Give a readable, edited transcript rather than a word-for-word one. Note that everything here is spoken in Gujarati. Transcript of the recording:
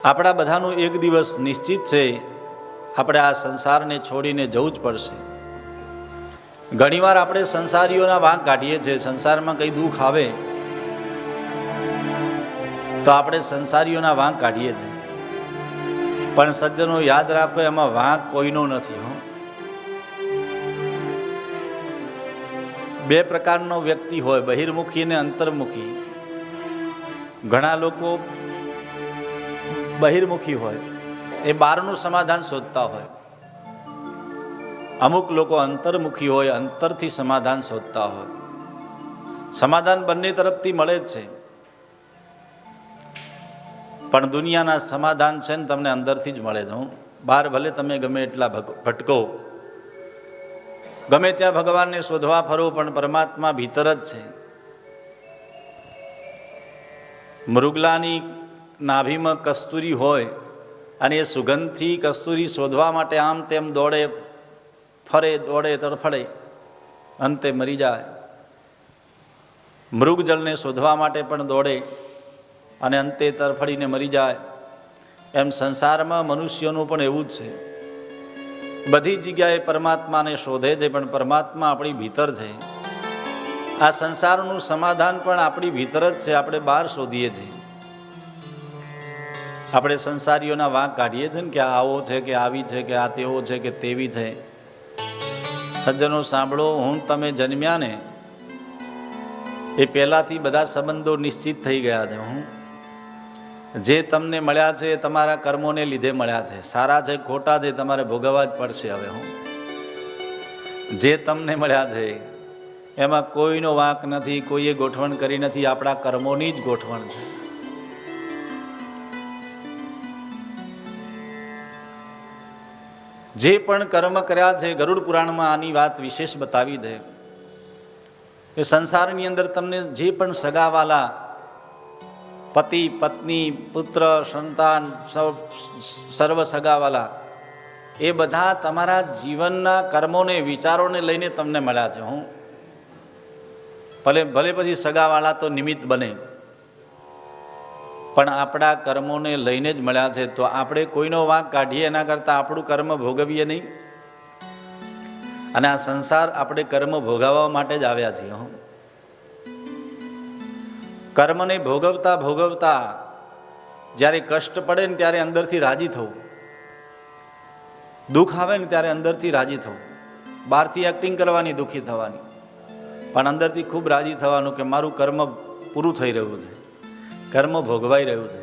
આપણા બધાનું એક દિવસ નિશ્ચિત છે, આપણે આ સંસારને છોડીને જવું જ પડશે. ઘણીવાર આપણે સંસારીઓના વાંક કાઢીએ છીએ. સંસારમાં કંઈ દુઃખ આવે તો આપણે સંસારીઓના વાંક કાઢીએ છીએ, પણ સજ્જનો યાદ રાખો, એમાં વાંક કોઈનો નથી. બે પ્રકારનો વ્યક્તિ હોય, બહિર્મુખી અને અંતર્મુખી. ઘણા લોકો બહિર્મુખી હોય, એ બહારનું સમાધાન શોધતા હોય. અમુક લોકો અંતર્મુખી હોય, અંતરથી સમાધાન શોધતા હોય. સમાધાન બંને તરફથી મળે જ છે, પણ દુનિયાના સમાધાન છે ને તમને અંદરથી જ મળે છે. બહાર ભલે તમે ગમે એટલા ભટકો, ગમે ત્યાં ભગવાનને શોધવા ફરો, પણ પરમાત્મા ભીતર જ છે. મૃગલાની નાભીમાં કસ્તુરી હોય અને એ સુગંધથી કસ્તુરી શોધવા માટે આમ તેમ દોડે, ફરે, દોડે, તડફડે, અંતે મરી જાય. મૃગજળને શોધવા માટે પણ દોડે અને અંતે તરફડીને મરી જાય. એમ સંસારમાં મનુષ્યોનું પણ એવું જ છે. બધી જગ્યાએ પરમાત્માને શોધે છે, પણ પરમાત્મા આપણી ભીતર છે. આ સંસારનું સમાધાન પણ આપણી ભીતર જ છે, આપણે બહાર શોધીએ છીએ. આપણે સંસારીઓના વાંક કાઢીએ છીએ ને કે આવો છે, કે આવી છે, કે આ તેવો છે, કે તેવી છે. સજ્જનો સાંભળો, હું તમે જન્મ્યા ને એ પહેલાથી બધા સંબંધો નિશ્ચિત થઈ ગયા છે. જે તમને મળ્યા છે એ તમારા કર્મોને લીધે મળ્યા છે. સારા છે ખોટા છે તમારે ભોગવવા જ પડશે. હવે જે તમને મળ્યા છે એમાં કોઈનો વાંક નથી, કોઈએ ગોઠવણ કરી નથી, આપણા કર્મોની જ ગોઠવણ છે. જે પણ કર્મ કર્યા છે, ગરુડ પુરાણમાં આની વાત વિશેષ બતાવી છે કે સંસારની અંદર તમને જે પણ સગાવાલા, પતિ, પત્ની, પુત્ર, સંતાન, સર્વ સગાવાલા, એ બધા તમારા જીવનના કર્મોને, વિચારોને લઈને તમને મળ્યા છે. ભલે પછી સગાવાલા તો નિમિત્ત બને, પણ આપણા કર્મોને લઈને જ મળ્યા છે. તો આપણે કોઈનો વાંક કાઢીએ એના કરતાં આપણું કર્મ ભોગવીએ નહીં. અને આ સંસાર આપણે કર્મ ભોગવવા માટે જ આવ્યા છીએ. કર્મને ભોગવતા ભોગવતા જ્યારે કષ્ટ પડે ને ત્યારે અંદરથી રાજી થવું, દુઃખ આવે ને ત્યારે અંદરથી રાજી થવું. બહારથી એક્ટિંગ કરવાની, દુઃખી થવાની, પણ અંદરથી ખૂબ રાજી થવાનું કે મારું કર્મ પૂરું થઈ રહ્યું છે, કર્મ ભોગવાઈ રહ્યું છે.